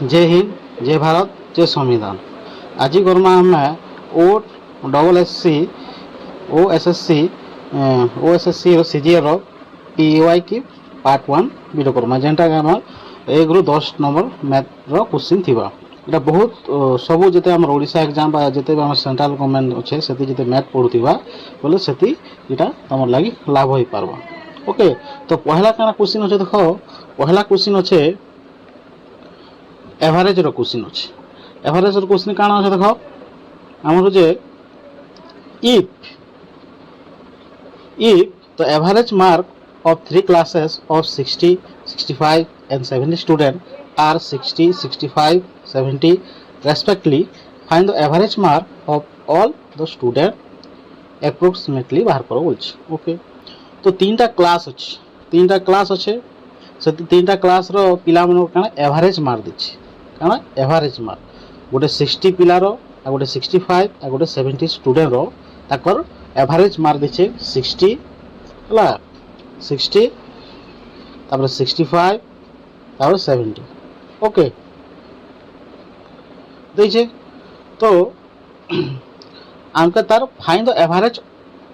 जय हिंद, जय भारत, जय संविधान। आज करमा आम O double S C O S S C CGL PY की पार्ट 1 वीडियो करमा जेनटा आम 1 ରୁ 10 नंबर मैथ रो क्वेश्चन थिबा। एटा बहुत सबू जते हमर ओडिशा एग्जाम बा जते हमर सेंट्रल गवर्नमेंट अच्छे सेति जते मैथ पढुथिबा बोले सेति एटा तमर लागि लाभ होई पारबा। ओके, तो पहला काना क्वेश्चन अछि देखो। पहला क्वेश्चन अछि एवरेज रो क्वेश्चन अछि। एवरेज रो क्वेश्चन काना अछि देखो। हमर जे if the average mark of 3 classes of 60, 65 and 70 students are 60, 65, 70 respectively, find the average mark of all the students approximately बाहर करो बोलछि। ओके, तो तीनटा क्लास अच्छे से तीनटा क्लास रो पिला मन काना एवरेज मार्क दिछि। काना एवरेज मार्क गोटे 60 पिलार आ गोटे 65 आ गोटे 70 स्टूडेंट रो ताकर एवरेज मार्क दिछे 60 हला 60 तापर 65 तापर 70। ओके दिछे तो आमके तार find the average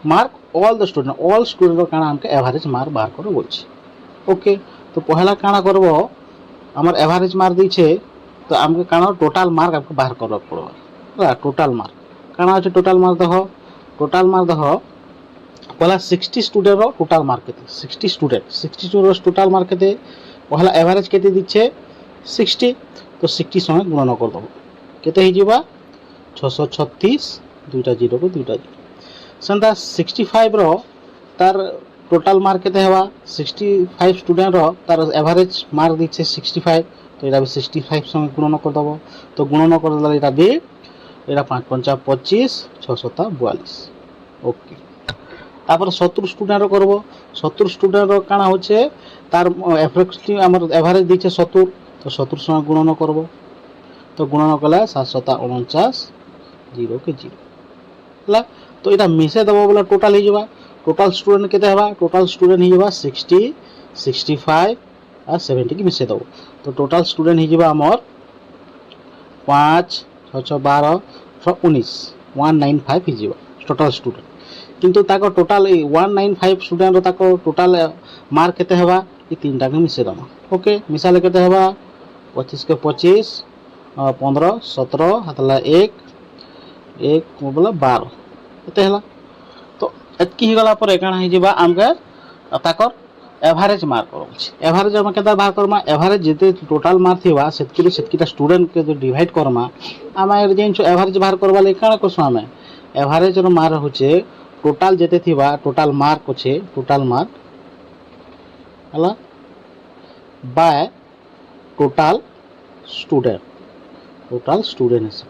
mark all the student रो काना आमके एवरेज मार्क बाहर करो बोलछि। ओके, तो पहला काना करबो हमर एवरेज मार्क दिछे तो आमके काना टोटल मार्क आपको बाहर करबा पड़बा। हला टोटल मार्क काना अछि। टोटल मार्क देखो पहला 60 स्टूडेंट रो टोटल मार्क केते 60 स्टूडेंट रो टोटल मार्क केते पहला एवरेज केते दिछे 60 तो 60 संगे गुणन कर दबो केते हि जिबा 636 दुईटा जीरो को दुईटा जीरो संता 65 रो तार टोटल मार्क केते हेबा 65 स्टूडेंट रो तार एवरेज मार्क दिछे 65 तो एटा 65 संगे गुणन कर दबो तो गुणन कर दला एटा दे एटा 5 5 25 6 7 42। ओके, तापर 70 स्टूडेंट रो करबो 70 स्टूडेंट रो काना होचे तार एप्रोक्सिमेट हमर एवरेज दिछे 70 तो 70 संगे गुणन करबो तो गुणन कला 7 7 49 0 के 0 हला। तो एटा मिसे दबो बोला टोटल हि जिबा। टोटल स्टूडेंट केते हेबा टोटल स्टूडेंट हि जिबा 60 65 आ 70 की मिसे दबो तो टोटल स्टूडेंट हि जिबा हमर 5 6 6 12 19 195 हि जिबा टोटल स्टूडेंट। किंतु ताको टोटल 195 स्टूडेंट रो ताको टोटल मार्क केते हेबा ई तीनटा के मिसे दमा। ओके, मिसाले केते हेबा 25 के 25 15 17 हतला 1 1 बोला 12 केते हला। तो एतकी हि गला पर एकाना हि जिबा आमके ताकर एवरेज मार्क करछि। एवरेज हम केता बाहर करमा एवरेज जते टोटल मार्क थिबा सेतकीटा स्टूडेंट के जो डिवाइड करमा आमा जेन एवरेज बाहर करबा ले काना कसु आमे एवरेज रो मार्क होचे टोटल जेते थिबा टोटल मार्क होचे टोटल मार्क हला बाय टोटल स्टूडेंट है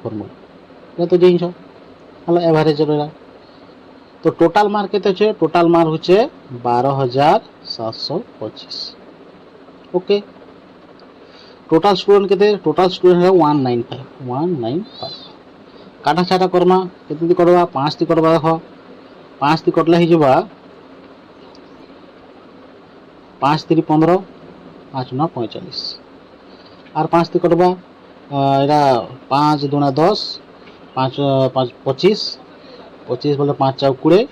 फॉर्मूला तो जेन छ हला एवरेज रो तो टोटल मार्क केते छे टोटल मार्क होचे 12725। ओके, टोटल स्टूडेंट केते टोटल स्टूडेंट है 195 काटा छाटा करमा केते करबा 5 ती करबा देखो 5 ती कटला हि जिबा 5 3 15 5 9 45 आर 5 ती कटबा एरा 5 2 10 5 5 25 25 बोले 5 4 20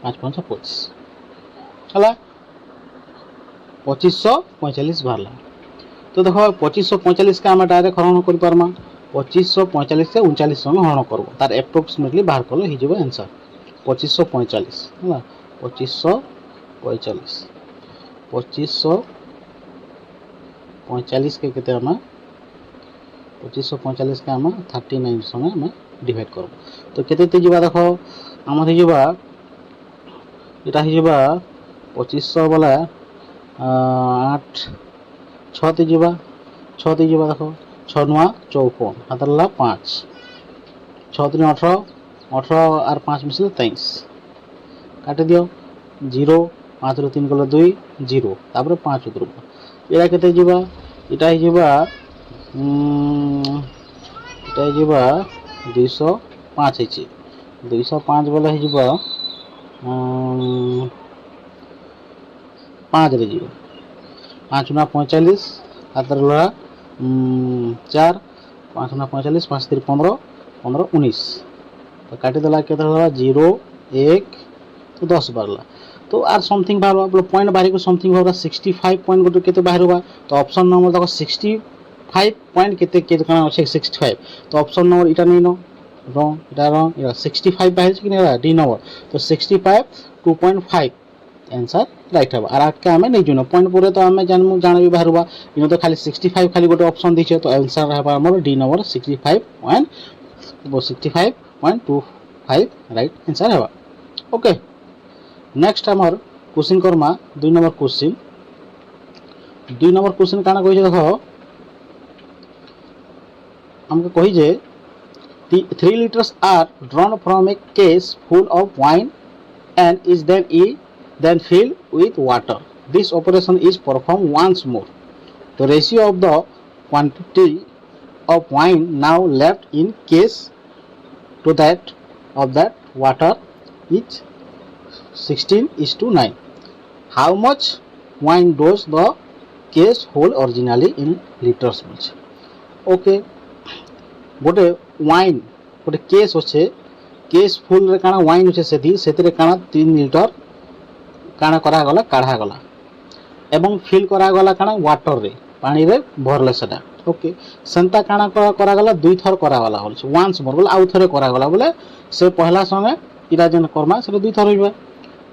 5 5 25 हला 2545 बाहरला। तो देखो 2545 का हम डायरेक्ट हरण कर पारमा 2545 से 39 संग हरण करबो तार एप्रोक्सीमेटली बाहर करले हि जिबो आंसर 2545 हला 2545 के केते हम 2545 के हम 39 संग हम डिवाइड करबो तो केते ते जिबा देखो हमर हि जिबा एटा हि जिबा 2500 वाला 8 6 ते जिबा देखो 6 9 54 हतरला 5 6 3 18 18 और 5 मिसले 23 काटे दियो 0 5 रो 3 गलो 2 0 तापर 5 उतरबो एरा केते जिबा एटा हि जिबा एटा जिबा 205 हिची 205 बोले हि जिबा 5 रे जिबा 5 9 45 हातर लड़ा 4 5 ना 45 5 3 15 15 19 तो काटिदेला के 0 1 तो 10 बाहर तो आर समथिंग बाहर बोले पॉइंट बाहर को समथिंग बाहर 65 पॉइंट गोटे केते बाहर तो ऑप्शन नंबर देखो 65 पॉइंट केते केते काना अछि 65 तो ऑप्शन नंबर इटा नै नो रॉन्ग इटा रॉन्ग इटा 65 बाहर कि नै डी नंबर तो 65 2.5 आंसर राइट हबा आर आके हमें नै जुनो पॉइंट पूरे तो हमें जानबी बाहरबा इनो तो खाली 65 खाली गोटे ऑप्शन दिछे तो आंसर हबा हमर डी नंबर 65.25 राइट आंसर हबा ओके नेक्स्ट हमर क्वेश्चन करमा 2 नंबर क्वेश्चन काना कहि देखो हमके कहि जे 3 liters are drawn from a case full of wine and is then filled with water. This operation is performed once more. The ratio of the quantity of wine now left in case to that of that water is 16:9. How much wine does the case hold originally in liters? Okay. गोटे wine गोटे case अच्छे case full रे काना wine अच्छे से काना 3 litre काना करा गला काढ़ा गला एवं फिल करा गला काना वाटर रे पानी रे भरले सेटा ओके संता काना करा गला दुई थर करा गला बोलछ वंस मोर बोले आउ थरे करा गला बोले से पहला संगे इरा जन कर्मा से दुई थर होइबा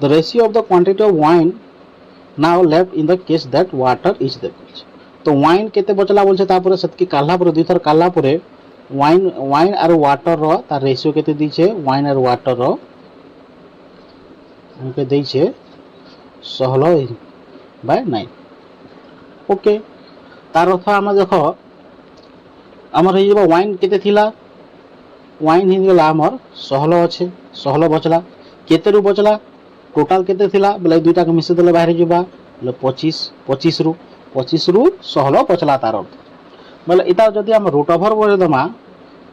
the ratio of the quantity of wine now left in the case that water is the तो वाइन केते बचला बोलछ तापर सेतकी काल्ला पर दुई थर काल्ला परे वाइन और वाटर रो तार रेशियो केते दिछे वाइन और वाटर रो हमके दैछे 16/9 ओके तार अर्थ हम देखो हमर हे जेबा वाइन केते थिला वाइन हिन गेला हमर 16 अछि 16 बचला केते रु बचला टोटल केते थिला बोले दुईटा के मिसे देले बाहर जेबा बोले 25 रु 16 बचला तार अर्थ बोले इता जदि हम रूट ओवर बोले दमा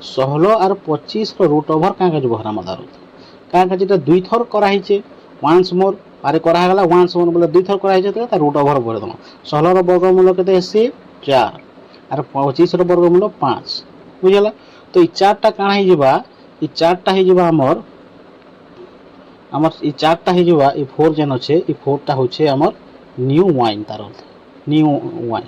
16 और 25 रो रूट ओवर का के जबहरा मदार का जेटा दुई थर करा हिचे वंस मोर आरे करा गला वंस मोर बोले दुई थर करा हिचे त रूट ओवर बोले दमा 16 रो वर्गमूल केते हेसी 4 और 25 रो वर्गमूल 5 बुझला तो ई चारटा काना हि जेबा ई चारटा हि जेबा हमर ई चारटा हि जेबा ई 4 जन अछि ई 4टा होचे हमर न्यू वाइन तार न्यू वाइन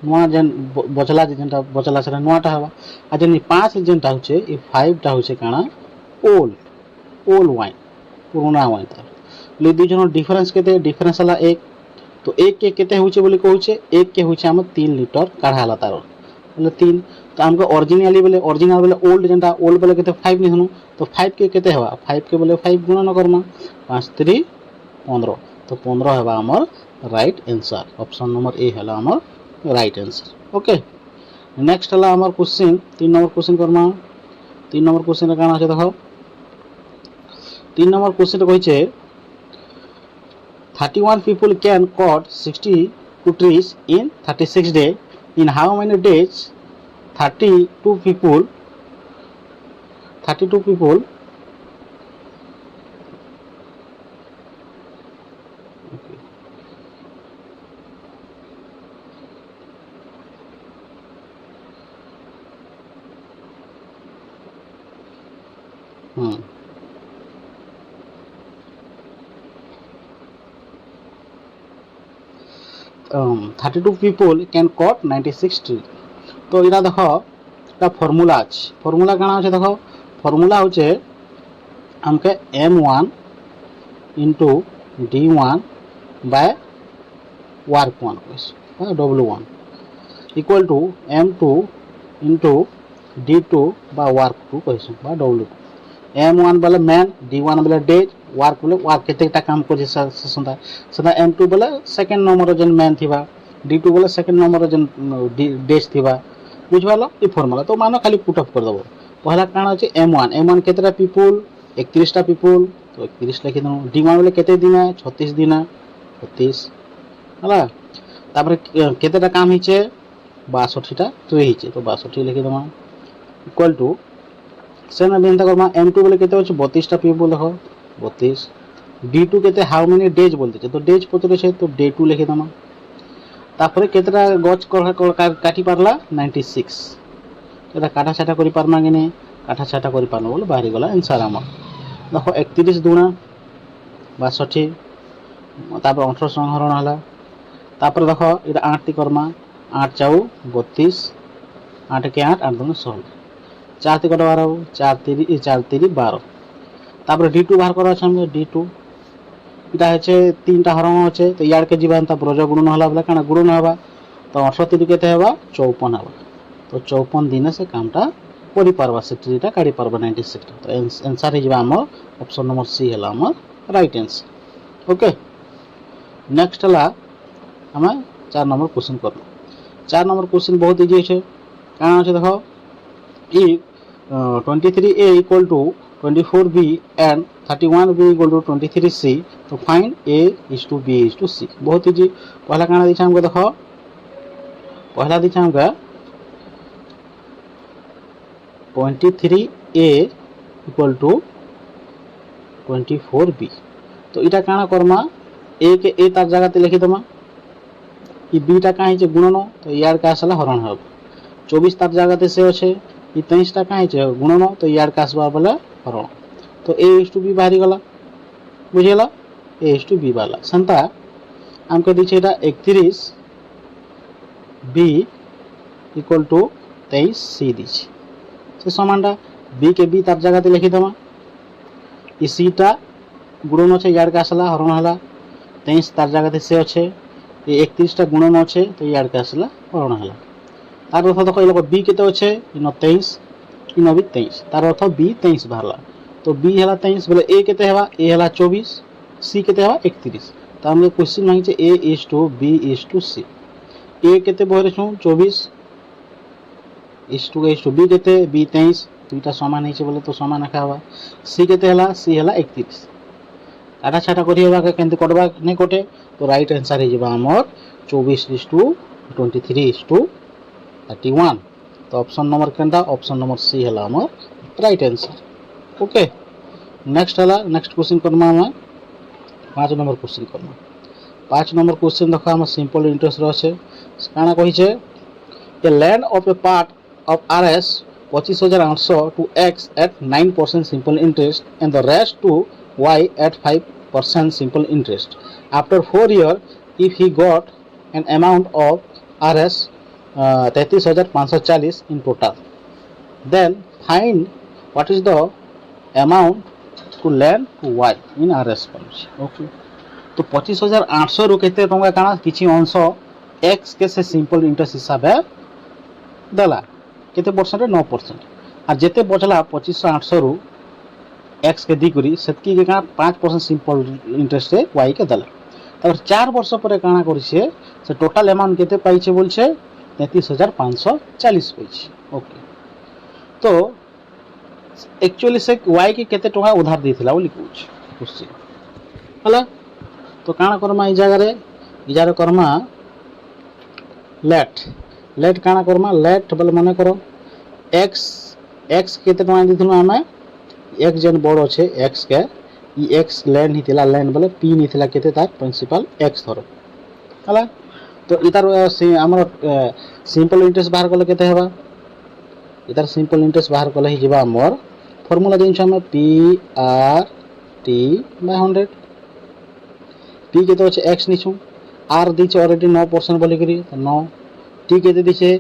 नुआ जेन बचला जेनटा बचला सेटा नुआटा हवा आ जेन 5 जेनटा होचे ई 5टा होचे काना ओल्ड वाइन पुराना वाइन तार ले दुई जन डिफरेंस केते डिफरेंस हला 1 तो 1 के केते होचे बोली कहूचे 1 के होचे हम 3 लिटर काढाला तार बोले 3 तो हमको ओरिजिनल बोले ओल्ड जेनटा ओल्ड बोले केते 5 नि हनु तो 5 के केते हवा 5 के बोले 5 गुणन करमा 5 3 15 तो 15 हवा हमर right answer option number A हला हमर राइट आंसर ओके नेक्स्ट हला हमर question 3 number question Karma 3 number question रे काना छै देखो 3 नंबर क्वेश्चन रे कहै छै 31 people can cut 62 trees in 36 days in how many days 32 people okay 32 people can cut 96 tree तो इरा देखो का फार्मूला अछि फार्मूला काना अछि देखो फार्मूला होचे हमके m1 into d1 by work 1 w1 equal to m2 into d2 by work 2 कहसु बा w2 m1 बोले मैन d1 बोले डेज वर्क बोले वर्क केतेटा काम करछि सदा m2 बोले सेकंड नंबर जन मैन थिबा d2 बोले सेकंड नंबर जन डेज थिबा बुझवालो ई फार्मूला तो मानो खाली पुट अप कर दबो पहला काना अछि m1 केतेटा पीपल 31 टा पीपल तो 31 लिखि दनु d1 बोले केते दिन 36 दिन 36 हला तापर केतेटा काम हिचे 62 टा तो हिचे तो 62 लिखि दमा इक्वल टू सेना बेनता करमा m2 बोले केते अछि 32 टा पीपल देखो 32 d2 केते हाउ मेनी डेज बोलते तो डेज पचरे छे तो डे 2 लिखि दमा तापर केतरा गच काटी पारला 96 एटा काटा छाटा करि पारमा कि नहीं काटा छाटा करि पारनो बोले बाहरी गला आंसर हमर देखो 31 दुना 62 तापर 18 संग हरण हला तापर देखो एटा 8 टी करमा 8 चाउ 32 8 के 8 8 दुना 16 4 ती कट 12 4 3 12 तापर d2 बाहर कर हम d2 इटा है तीन टा हरण अच्छे तो यार के जीवन ता ब्रज गुणन हला बोले काना गुणन हवा तो 18 3 केते हवा 54 हवा तो 54 दिन से कामटा करि पारबा से ट्रीटा काढी पारबा 96 तो आंसर है हमर ऑप्शन नंबर सी हला हमर राइट आंसर। ओके नेक्स्ट हला हम 4 नंबर क्वेश्चन कर 4 नंबर क्वेश्चन बहुत इजी है काना আছে देखो if 23a equal to 24b and 31b equal to 23c तो find a is to b is to c बहुत इजी पहला काना दिछा हमको देखो पहला दिछा हमको 23a equal to 24b तो इटा काना करमा a के a तार जगह ते लिखि दमा ई b टा काहे जे गुणन तो यार का आसला हरण हब 24 तार जगह ते से अछि ई 23 टा काहे जे गुणन तो यार का आसबा बोले हरण तो a is to b बाहरी गला बुझेला a is to b वाला संता हमको दिछे एटा 31 b equal to 23 c दिछे से समानटा b के b तार जगह ते लिखि दमा ई c टा गुणन আছে यार का आसला हरण हला 23 तार जगह ते से আছে ये 31 टा गुणन আছে तो यार का आसला हरण हला तार अर्थ देखो ये b केते আছে इन 23 इन भी 23 तार अर्थ b 23 बाहरला तो b हला 23 बोले a केते हेबा a हला 24 c केते हेबा 31 तो हम क्वेश्चन मांगे छे a is to b is to c a केते बहरे छु 24 is to b केते b 23 दुईटा समान है बोले तो समान रखा हुआ c केते हला c हला 31 काटा छाटा करी हेबा के केंते कटबा नै कटे तो राइट आंसर है जेबा हमर 24 is to 23 is to 31 तो ऑप्शन नंबर केंदा ऑप्शन नंबर सी हला हमर राइट आंसर। ओके नेक्स्ट हला नेक्स्ट क्वेश्चन करमा हम 5 नंबर क्वेश्चन करमा 5 नंबर क्वेश्चन देखो हम सिंपल इंटरेस्ट रहछे काना कहि छे the land of a part of Rs 25800 to x at 9% simple interest and the rest to y at 5% simple interest after 4 years if he got an amount of rs 33540 in total then find what is the amount to lend to y in rs funds। okay तो 25800 रु केते टंका काना किछि अंश x के से simple interest हिसाब है दला केते परसेंट 9% और जेते बचला 25800 रु x के दिकरी सेतकी के का 5% सिंपल इंटरेस्ट से y के दला तर 4 वर्ष पर काना करि छे से टोटल अमाउंट केते पाइ छे बोल छे 33540 पाइ छे। ओके तो एक्चुअली से y के केते टका उधार देथिला बोली कुछ क्वेश्चन हला तो काना करमा ई जगह रे ई जगह करमा लेट लेट काना करमा लेट बोले माने करो x x केते टका दिथिनु हमें x जन बड़ छे x के ई x लैंड हिथिला लैंड बोले p निथिला केते तार प्रिंसिपल x धरो हला तो इतार हमर सिंपल इंटरेस्ट बाहर करले केते हेबा इतार सिंपल इंटरेस्ट बाहर करले ही जेबा हमर फार्मूला दिन हम p r t by 100 p केते होचे x निछु r दिचे ऑलरेडी 9% बोली करी तो 9 t केते दिचे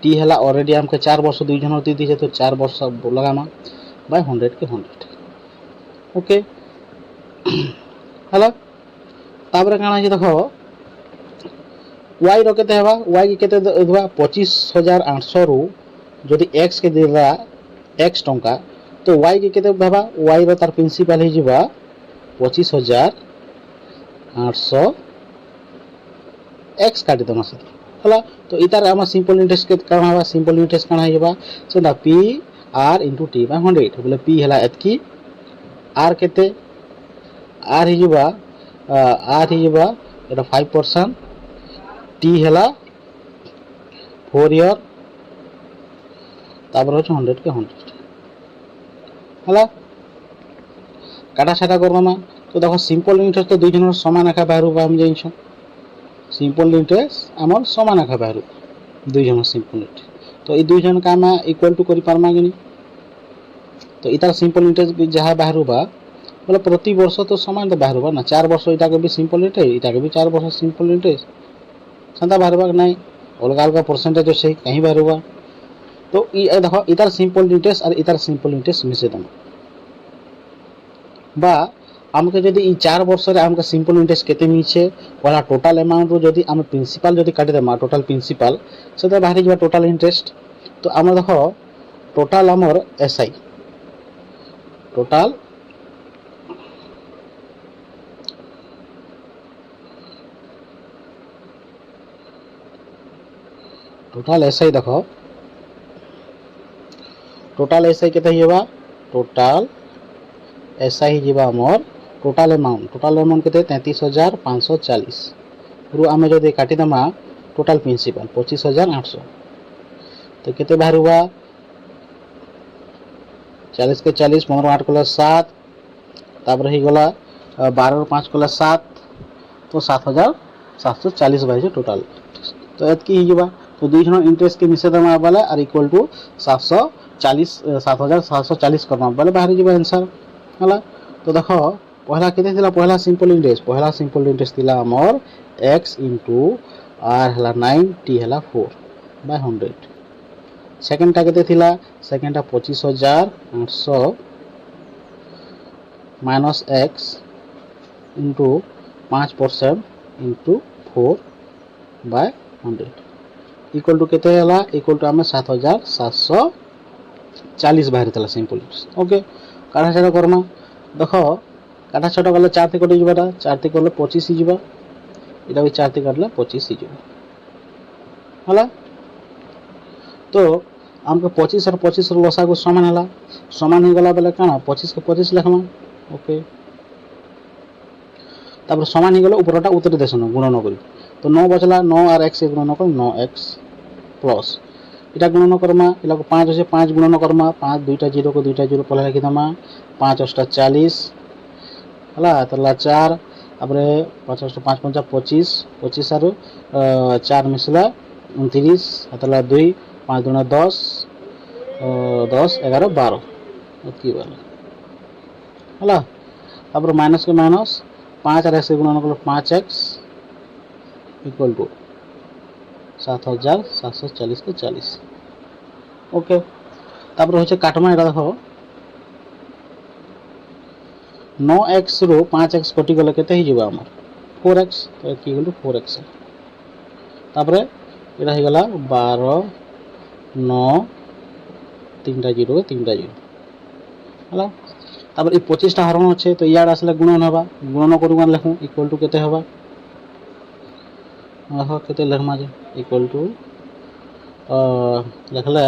t हला ऑलरेडी हमके 4 वर्ष दुई जन दी दिचे तो 4 वर्ष लगामा बाय 100 के 100। ओके हला ताबरे काना जे देखो y रो केते हेबा y के केते देबा 25800 रु जदि x के देला x टंका तो y के केते हेबा y रो तार प्रिंसिपल हे जिबा 25800 x काटी दमा से हला तो इतार हम सिंपल इंटरेस्ट के काना हेबा सिंपल इंटरेस्ट काना हेबा सेना p r into t by 100 बोले p हला एतकी r केते r हे जिबा एटा 5% t हला 4 ईयर तापर होछ 100 के 100 हला काटा छाटा करबा तो देखो सिंपल इंटरेस्ट तो दुई जन समान आका बाहर हम जाइछ सिंपल इंटरेस्ट आमर समान आखा बाहर दुई जन सिंपल इंटरेस्ट तो ये दुई जन का आम इक्वल टू कर पारमा कि नहीं तो इतार सिंपल इंटरेस्ट भी जहाँ बाहर बोले प्रति वर्ष तो समान तो बाहर ना 4 वर्ष इटा के भी सिंपल इंटरेस्ट इटा के भी 4 वर्ष सिंपल इंटरेस्ट सेंता बाहर ना अलग अलग परसेंटेज अच्छे कहीं बाहर तो ये देख इतार सिंपल इंटरेस्ट और इतार सिंपल इंटरेस्ट मिसे दम बा आमके जदि 4 वर्ष रे आमके सिंपल इंटरेस्ट केते मिचे पहला टोटल अमाउंट रो जदि आम प्रिंसिपल जदि काटि देमा टोटल प्रिंसिपल से बाहर जा टोटल इंटरेस्ट तो आम देख टोटल आमर एसआई टोटल टोटल एसआई देख टोटल एसआई केते हिबा टोटल एसआई हिबा आमर टोटल अमाउंट केते 33,540 रु आमे जदि काटि देमा टोटल प्रिंसिपल 25,800 तो केते बाहर हुआ 40 के 40 15 8 कला 7 तापर ही गला 12 5 कला 7 तो 7,740 बाई टोटल तो एतकी ही जिबा तो दुई जन इंटरेस्ट के मिसे दमा वाला और इक्वल टू 7,740 करना वाला बाहर जिबा आंसर हला तो देखो पहला केते थिला पहला सिंपल इंटरेस्ट थिला हमर x into r हला 9 t हला 4 बाय 100 सेकंड टा केते थिला सेकंड टा 25,800 minus x into 5% into 4 by 100 equal to केते हला इक्वल टू हमें 7,740 बाहर थिला सिंपल इंटरेस्ट ओके काटा छाटा करना देखो काटा छाटा गले 4 थे कटि जिबाटा 4 थे करले 25 ही जिबा इटा भी 4 थे काटले 25 ही जिबा हला तो हमके 25 और 25 रो लसा को समान ही गला बेले काना 25 के 25 लिखमा ओके तापर समान ही गले ऊपरटा उतरी देसन गुणन करी तो 9 बचला 9 और x गुणन कर 9x प्लस इटा गुणन करमा इला को 5 আছে 5 गुणन करमा 5 दुईटा 0 को दुईटा 0 पहले लिखि दमा 5 अष्टा 40 हला तला 4 अपरे 5 अष्टा 5 5 25 25 आरो 4 मिसला 29 तला 2 5 दुना 10 10 11 12 की वाला हला अब माइनस के माइनस 5 और x गुणन कर 5x इक्वल टू 7,740 के 40 ओके तापर होचे काटमा एटा देखो 9x रो 5x कटि गले केते ही जिबा हमर 4x तो की इक्वल टू 4x तापर एटा ही गला 12 9 3टा 0 3टा 0 हला तापर ए 25 टा हरण আছে तो याड आसले गुणन हबा गुणन करूगा लेखु इक्वल टू केते हबा आहो केते लेखमा जे इक्वल टू लिखले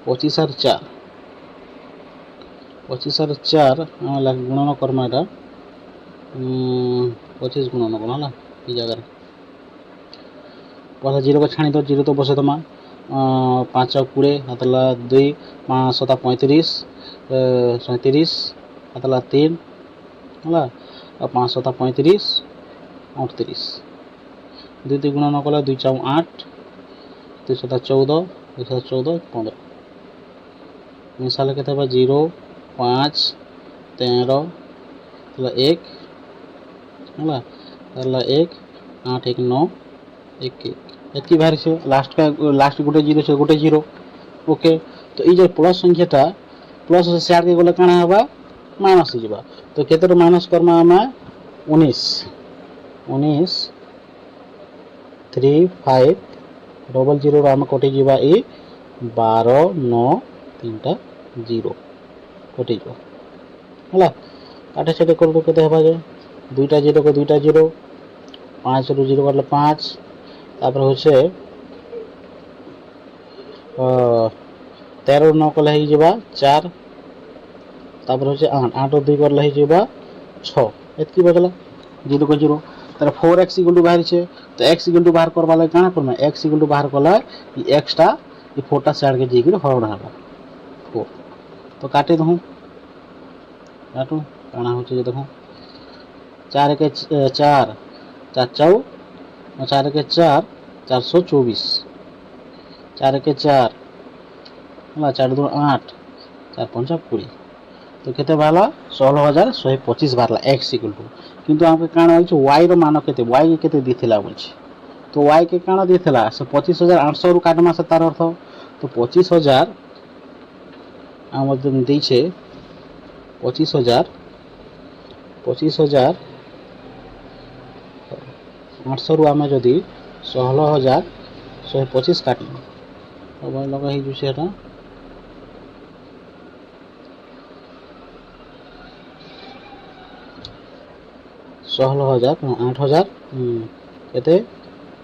25 और 4 25 और 4 गुणन करमा एटा 25 गुणन करना हला ई जगह पहला 0 को छाणी तो 0 तो बसे तमा 5 20 हतला 2 5 7 35 37 हतला 3 हला 5 7 35 38 2 गुणन कला 2 4 8 2 7 14 2 7 14 15 मिसाल के 0 5 13 1 हला 1 8 1 9 1 एतकी बाहर से लास्ट गोटे 0 से गोटे 0 ओके तो ये जो प्लस संख्याटा प्लस से शेयर के गले काना हबा माइनस हो जिबा तो केते माइनस करमा हमें 19 3 5 डबल 0 आम कटि जिबा ए 12 9 3टा 0 कटि जिबा हला काटे छटे कर केते हबा जे दुईटा 0 को दुईटा 0 5 रो 0 करले 5 तापर होचे 13 9 कले ही जिबा 4 तापर होचे 8 8 2 करले ही जिबा 6 एतकी बचला 0 को 0 तार 4x इक्वल टू बाहर छे तो x इक्वल टू बाहर करबा लागे काना करना x इक्वल टू बाहर कला ई x टा ई 4 टा साइड के जेगिर हरण हबा 4 तो काटे दहु काटू काना होचे जे देखो 4 के 4 4 4 4 के 4 424 4 के 4 है 4 2 8 4 5 20 तो केते बाहला 16125 बाहला x इक्वल टू किंतु हमके काना होइछ y रो मान केते y के केते दिथिला बोलछ तो y के काना दिथिला से 25800 रु काटमा से तार अर्थ तो 25000 हम जन दैछे 25000 800 रु आमे जदी 16125 काटना तो भाई लगा ही जुसे एटा 16000 8000 केते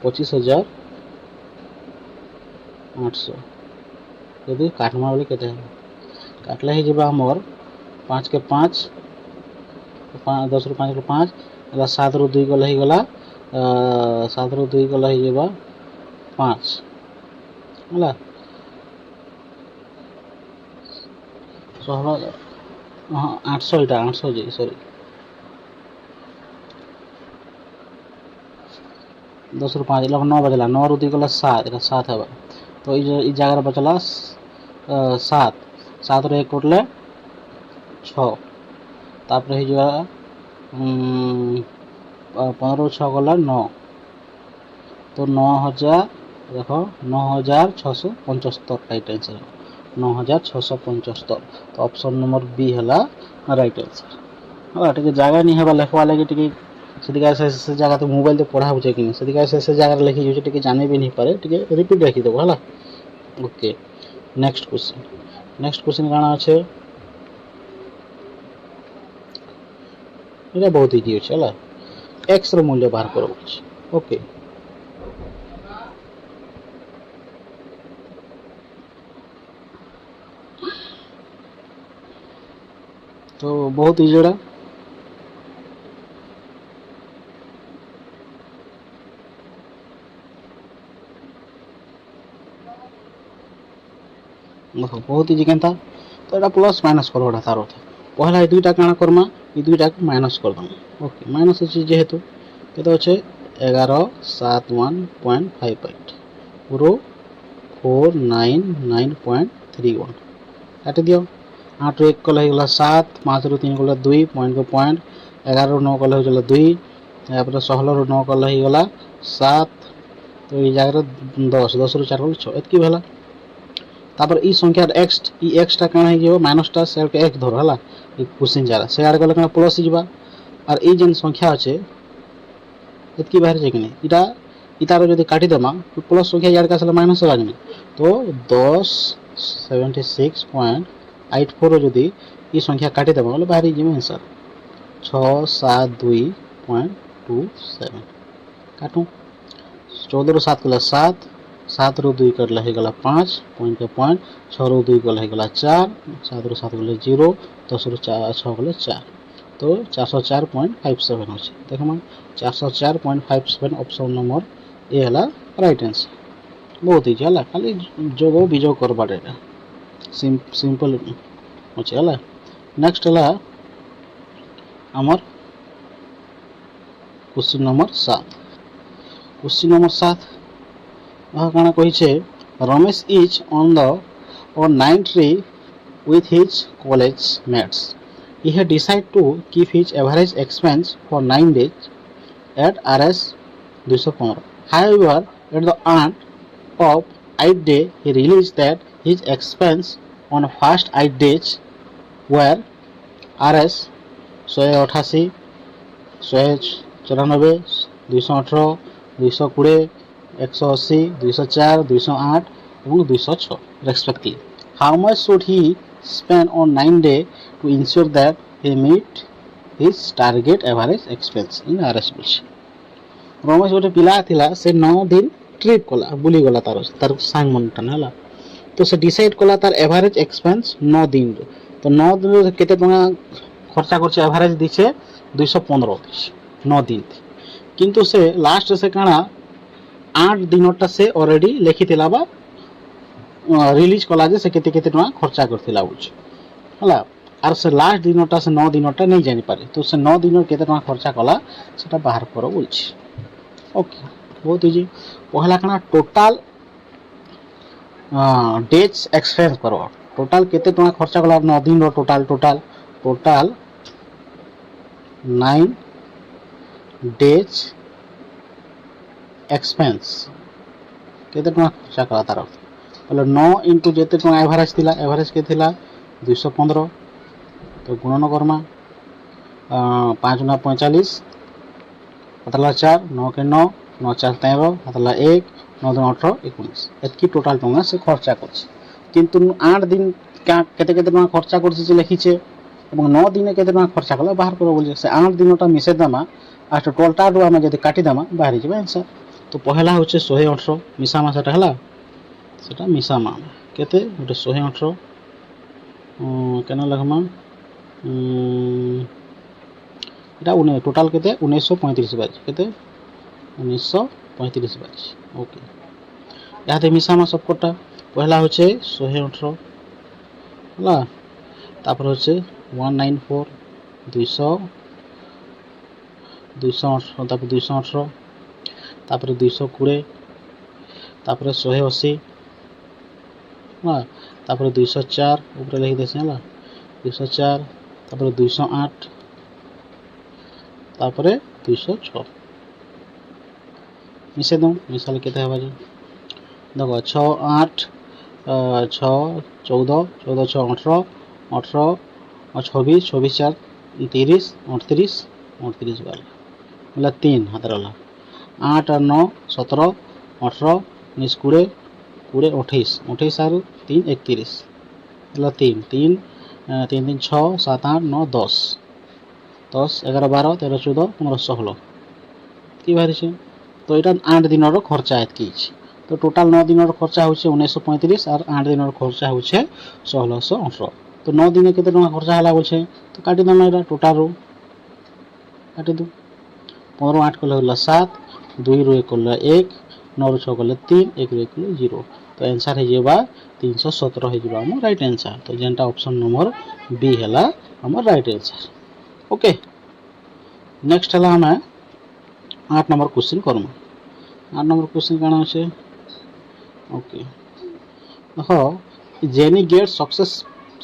25800 यदि काटमा बोले केते काटले ही जेबा हमर 5 के 5 10 रु 5 रु 5 एला 7 रु 2 गला ही गला 7 रु 2 गला ही जेबा 5 हला 16 800 इटा 800 जी सॉरी 10 रु 5 लग 9 बजला 9 रु 2 गला 7 एटा 7 है तो ई जगह बचला 7 7 रे 1 कोटले 6 तापर ही जो 15 रु 6 गला 9 तो 9000 देखो 9675 राइट आंसर 9675 तो ऑप्शन नंबर बी हला राइट आंसर हला टिके जगह नहीं हेबा लिखवा लगे टिके सेदिका से जगह तो मोबाइल ते पढ़ा बुझे कि सेदिका से जगह लिखि जो टिके जाने भी नहीं पारे टिके रिपीट रखि देबो हला ओके नेक्स्ट क्वेश्चन काना আছে এটা बहुत इजी আছে हला x रो मूल्य बाहर करो ओके तो बहुत इजी है देखो बहुत इजी केनता तो एटा प्लस माइनस करबा तार होता पहला ए दुईटा काना करमा ए दुईटा को माइनस कर दम ओके माइनस अछि जेहेतु केते अछि 1171.58 पुरो 499.31 काट दियो 8 रो 1 कल हे गला 7 5 रो 3 गला 2 पॉइंट को पॉइंट 11 रो 9 कल हे गला 2 या पर 16 रो 9 कल हे गला 7 तो ई जगह 10 10 रो 4 कल 6 एतकी भेला तापर ई संख्या x ई x टा काना हे जे माइनस टा सेल के 1 धर हला ई क्वेश्चन जाला से आर गले काना प्लस हिजबा और ई जन संख्या আছে एतकी बाहर जे किने इटा इतारो जदी काटी देमा तो प्लस संख्या यार का सला माइनस होगा तो 10 76.84 जदी ई संख्या काटी देमा बोले बाहर जे आंसर 672.27 काटू 14 रो 7 कला 7 7 रो 2 करला हे गला 5 पॉइंट के पॉइंट 6 रो 2 गला हे गला 4 7 रो 7 गला 0 10 रो 4 6 गला 4 तो 404.57 होछि देखो हम 404.57 ऑप्शन नंबर ए हला राइट आंसर बहुत इजी हला खाली जोगो बिजो करबा डेटा सिंपल होछि हला नेक्स्ट हला हमर क्वेश्चन नंबर 7 काना कहि छे Ramesh is on the on 9 tree with his college mates. He had decided to keep his average expense for 9 days at Rs 215. However, at the end of 8th day, he realized that his expense on first 8 days were Rs 188, 194, 218, 220, 180, 204, 208 and 206 respectively. How much should he spend on 9 days to ensure that he meet his target average expense in RS bulch? Ramesh गोटे पिला थिला से 9 दिन trip कला बुली गला तार सांग मनटन हला तो से डिसाइड कला तार एवरेज एक्सपेंस 9 दिन तो 9 दिन केते टका खर्चा करछ एवरेज दिछे 215 दिछ 9 दिन किंतु से लास्ट से काना 8 दिनटा से ऑलरेडी लिखि थिला बा रिलीज कला जे से केते केते टका खर्चा करथिला बुझ हला आर से लास्ट दिनटा से 9 दिनटा नहीं जानि पारे तो से 9 दिन केते टका खर्चा कला सेटा बाहर करो बुझ ओके बहुत इजी। पहला काना टोटाल डेज एक्सपेंस कर टोटाल केते टका खर्चा कला 9 दिन रो total total total 9 days expense केते टका खर्चा कला तार बोले 9 इंटू जेते टका एवरेज थिला एवरेज के थिला 215 तो गुणन करमा 5 गुना 45 हतला 4 9 के 9 9 4 13 हतला 1 9 2 18 19 एतकी टोटाल टका से खर्चा करछि किंतु 8 दिन क्या केते केते टका खर्चा करछि से लिखिछे এবং 9 দিনে কেতে টাকা খরচা কলা বাহার করব বলছে সে 8 দিনটা মিশে দেমা আর টোটালটা রু আমি যদি কাটি দেমা বাহারি যাবে आंसर তো পহলা হচ্ছে 118 মিশামা সেটা হলা সেটা মিশামা কেতে ওটা 118 কেন লাগমা এটা টোটাল কেতে 1935 বাজ কেতে 1935 বাজ ওকে ইয়াতে মিশামা সবকটা পহলা হচ্ছে 118 হলা তারপর হচ্ছে 194 200 218 তারপর 218 তারপরে 220 তারপরে 180 হ্যাঁ তারপরে 204 উপরে লিখে দিয়েছি হ্যাঁ 204 তারপরে 208 তারপরে 206 মিশে দাও মিশালে কেতে হবে দেখো 6 8 6 14 14 6 18 18 और 26 26 4 30 38 38 वाला मतलब 3 हाथ वाला 8 और 9 17 18 19 20 20 28 28 और 3 31 मतलब 3 3 3 3 6 7 8 9 10 10 11 12 13 14 15 16 কি বাহারিছে তো এটা 8 দিনৰ খরচা এতকি তো টোটাল 9 দিনৰ খরচা হচ্ছে 1935 और 8 দিনৰ খরচা হচ্ছে 1618 तो 9 दिन केते टका खर्चा हला बोलछे तो काटी देना एटा टोटाल रो काटी दो 15 8 कले होला 7 2 रो 1 कले 1 9 रो 6 कले 3 1 रो 1 कले 0 तो आंसर हे जेबा 317 हे जेबा हम राइट आंसर तो जेंटा ऑप्शन नंबर बी हला हम राइट आंसर ओके नेक्स्ट हला हम 8 नंबर क्वेश्चन करम 8 नंबर क्वेश्चन काना আছে ओके देखो जेनी get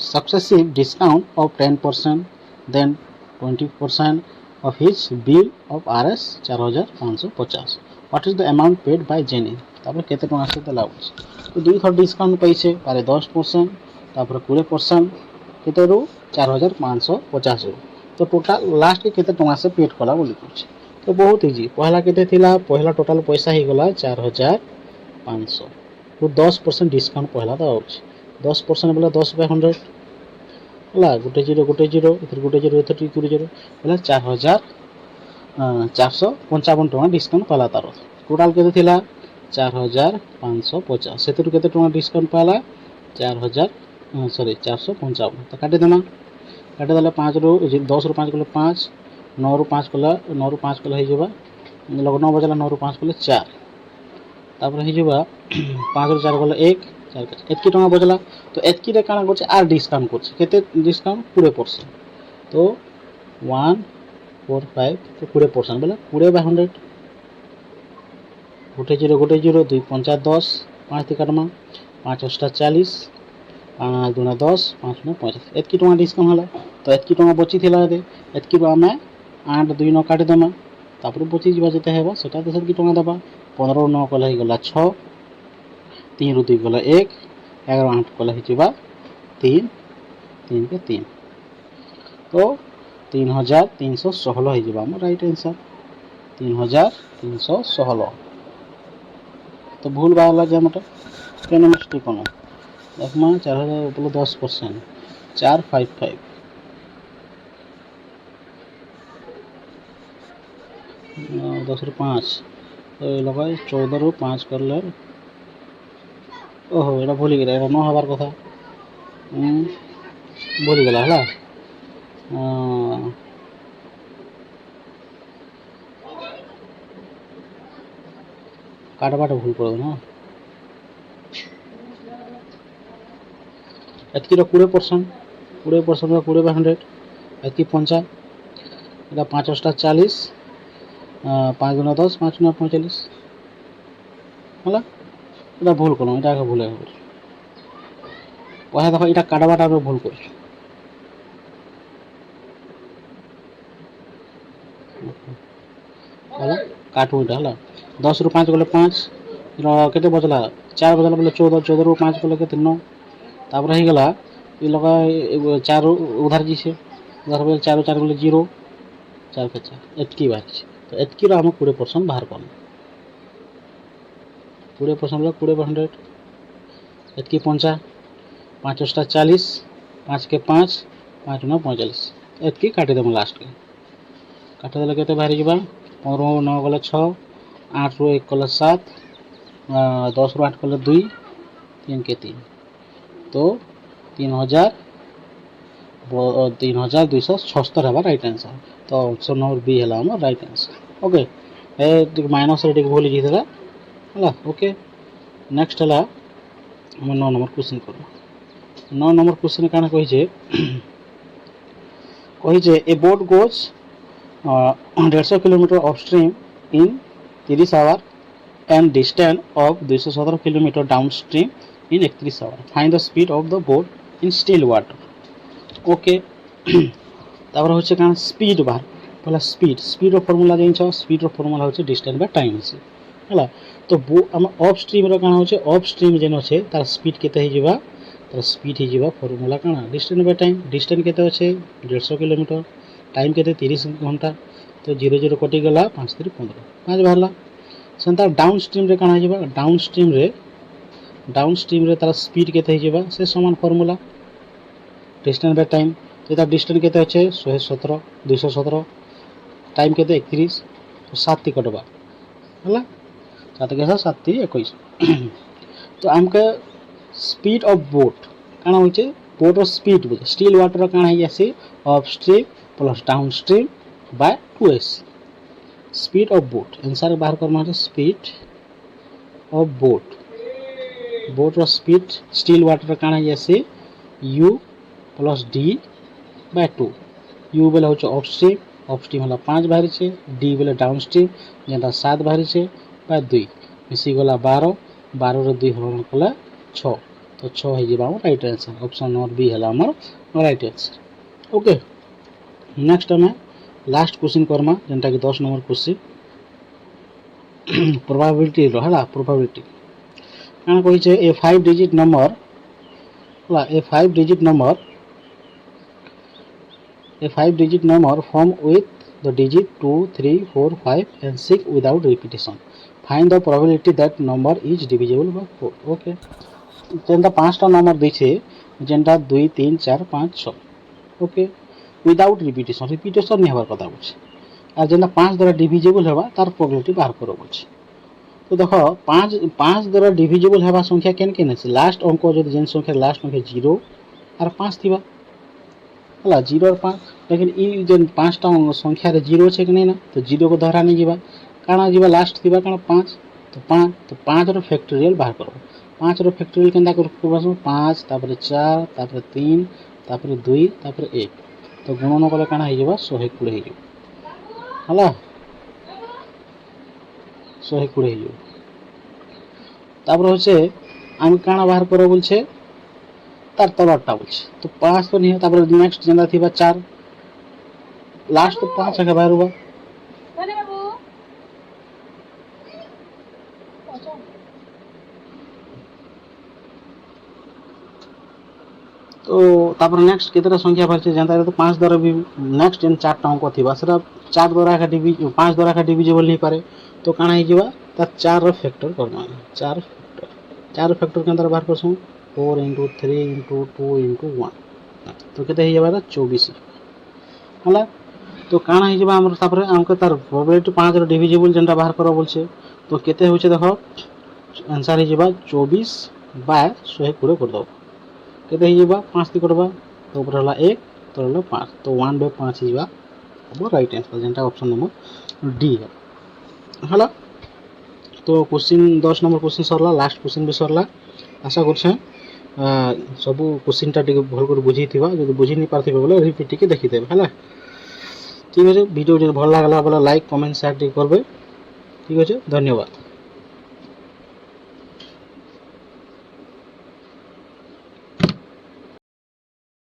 successive discount of 10% then 20% of his bill of Rs 4550 what is the amount paid by Jenny তারপরে কত টাকা আছে তা লাগছে তো দুই থর ডিসকাউন্ট পাইছে পারে 10% তারপরে 20% কতরু 4550 তো টোটাল লাস্ট के কত টাকা আছে পেড কলা বলি করছে তো বহুত ইজি পহলা কেতে থিলা পহলা টোটাল পয়সা হি গলা 4500 তো 10% ডিসকাউন্ট পহলা দাও আছে 10% बोला 10 by 100 होला गोटे जीरो इधर गोटे जीरो इधर गोटे जीरो बोला 4455 टका डिस्काउंट पाला तार टोटल केते थिला 4550 सेतु केते टका डिस्काउंट पाला 455 तो काटी देना काटी देला 5 रो 10 रो 5 कले 5 9 रो 5 कला 9 रो 5 कला हे जेबा लग 9 बजला 9 रो 5 कले 4 तापर हे जेबा 5 रो 4 कले 1 एतकी टका बचला तो एतकी रे काना करছে আর ডিসকাউন্ট করছে কেতে ডিসকাউন্ট 20% तो 145 तो 20% बोला 20 बाय 100 गोटे जीरो 2 5 10 5 ती काटमा 5 8 40 5 2 10 5 9 50 एतकी टका डिस्काउंट होला तो एतकी टका बची थिला रे एतकी रो हमें 8 2 9 काटी देमा तापर बची जिबा जेते हेबा सेटा देसर की टका देबा 15 9 कला हे गला 6 3 रो 2 गला 1 11 8 कला हे जेबा 3 3 के 3 तो 3316 हे जेबा हम राइट आंसर 3316 तो भूल बाहला जे मटा केन मिस्टेक कोन देखमा 4000 बोलो 10% 455 10 रो 5 तो लगाय 14 रो 5 करले ओहो एटा भूली गेला एटा न हबार कथा भूली गेला हला काटबाटा भूल पड़ो ना एतकी रो 20% 20% 20 बाय 100 एतकी 50 एटा 5 8 40 5 9 10 5 9 45 है এটা ভুল করলাম, এটা আগে ভুলে গেল। পয়সা দেখো এটা কাটবাটা আমি ভুল করছি। ହେଲା କାଟୁ ଏଇଟା ହେଲା 10 ରୁ 5 ଗଲେ 5 କେତେ ବଚଲା 4 ବଚଲା ବୋଲେ 14 14 ରୁ 5 ଗଲେ କେତେ 9 ତାପରେ ହେଇଗଲା ଇ ଲଗା 4 ଉଧାର ଯିছে ଉଧାର ବୋଲେ 4 4 ଗଲେ 0 4 के 4 ଏତକି ବାହାରିଛି। ତ ଏତକିର ଆମେ 20% ବାହାର କଲୁ 20% ବୋଲେ 20% ଏତକି 5 5 ଟା 40 5 के 5 5 9 45 ଏତକି କାଟିଦେବୁ ଲାଷ୍ଟରେ କାଟିଦେଲେ କେତେ ବାହାରି ଯିବା 15 ରୁ 9 ଗଲେ 6 8 ରୁ 1 ଗଲେ 7 10 ରୁ 8 ଗଲେ 2 3 के 3 तो 3276 है राइट आंसर। तो ऑप्शन नंबर बी है हमारा राइट आंसर। ओके ए माइनस रे भूल जाइए है ओके नेक्स्ट है 9 नंबर क्वेश्चन कर 9 नंबर क्वेश्चन क्या कही a boat goes 150 kilometre upstream in 30 hour and distance of 217 km downstream in 31 hours. Find the speed of the boat in still water. Okay. तापर होचे कान स्पीड बार पहला speed of formula जानिछ speed of formula होचे distance by time से हला तो हम ऑफ स्ट्रीम रो कान होचे ऑफ स्ट्रीम जेन होचे तार स्पीड केते हे जिबा तार स्पीड हे जिबा फार्मूला कान डिस्टेंस बाय टाइम डिस्टेंस केते होचे 150 किलोमीटर टाइम केते 30 घंटा तो 0 0 कटि गला 5 3 15 5 बाहरला सेंता डाउन स्ट्रीम रे कान हे जिबा डाउन स्ट्रीम रे तार स्पीड केते हे जिबा से समान फार्मूला डिस्टेंस बाय टाइम तो इधर डिस्टेंस केते होचे 117 217 टाइम केते 31 तो 7 ती कटबा हला 7 के 7 ती 21 तो हमके स्पीड ऑफ बोट काना होचे बोट रो स्पीड बुझे स्टिल वाटर काना है जैसे upstream plus downstream by 2s speed of boat answer बाहर करना है speed of boat row speed still water काना है जैसे u plus d by 2 u बेले होचे अप स्ट्रीम हला 5 बाहरी छे d बेले डाउन स्ट्रीम जेंटा 7 बाहरी छे बाय 2 मिसी गला 12 12 रो 2 हरण कला 6 तो 6 हे जिबा right answer option number B हला हमर राइट आंसर। ओके नेक्स्ट हमें लास्ट क्वेश्चन करमा जेंटा कि 10 नंबर क्वेश्चन प्रोबेबिलिटी रो हला प्रोबेबिलिटी काना कहि छे ए 5 डिजिट नंबर हला ए 5 digit number A 5-digit number formed with the digit 2, 3, 4, 5 and 6 without repetition. Find the probability that number is divisible by 4. Okay. जेंटा 5टा number दिछे जेंटा 2, 3, 4, 5, 6. Okay. Without repetition. Repetition नहीं हबार कथा बोलछे. आ जेंटा 5 द्वारा divisible हेबा तार प्रोबेबिलिटी बाहर करो बोलछे. तो देखो 5 द्वारा डिविजिबल हेबा संख्या केन केन আছে लास्ट अंक जदि जेन संख्या लास्ट अंक 0 और 5 थिबा हला 0 और 5 लेकिन ई जेन 5टा संख्या रे 0 छे कि नहीं ना तो 0 को धरा नहीं जीवा काना जीवा लास्ट थिबा काना 5 तो 5 रो फैक्टोरियल बाहर करो 5 रो फैक्टोरियल केंदा करबो 5 तापर 4 तापर 3 तापर 2 तापर 1 तो गुणन कले काना हे जीवा 120 हे जीवा हला 120 हे जीवा तापर होचे हम काना बाहर करो बोलछे तार तलटा बोलछे तो 5 तो नहीं तापर नेक्स्ट जेंदा थिबा 4 लास्ट तो 5 है बाहर हुआ अरे बाबू तो तापर नेक्स्ट केतरा संख्या बाहर छे जेंदा तो 5 द्वारा भी नेक्स्ट जेन 4टा अंक थिबा सेरा 4 द्वारा का डिविज 5 द्वारा का डिविजिबल नहीं पारे तो काना हे जीवा त 4 रो फैक्टर करना 4 फैक्टर के अंदर बाहर करसु 4 * 3 * 2 * 1 तो केते हे जाबा 24 हला तो काना हे जबा हमर तापर हमके तार प्रोबेबिलिटी 5 रो डिविजिबल जेंटा बाहर करो बोलछे तो केते होचे देखो आंसर हे जबा 24 बाय 120 कर दो केते हे जबा 5 ती करबा तो ऊपर हला 1 तो हला 5 तो 1/5 हे जबा अब राइट आंसर जेंटा ऑप्शन नंबर डी है हला तो क्वेश्चन 10 नंबर क्वेश्चन सरला लास्ट क्वेश्चन भी सरला आशा करछे सब क्वेश्चन टा टिके भल कर बुझी थिबा जदि बुझी नहीं पारथिबे बोले रिपीट टिके देखि देबे हला ठीक है वीडियो जो भल लागला बोला लाइक कमेंट शेयर करबे ठीक है धन्यवाद।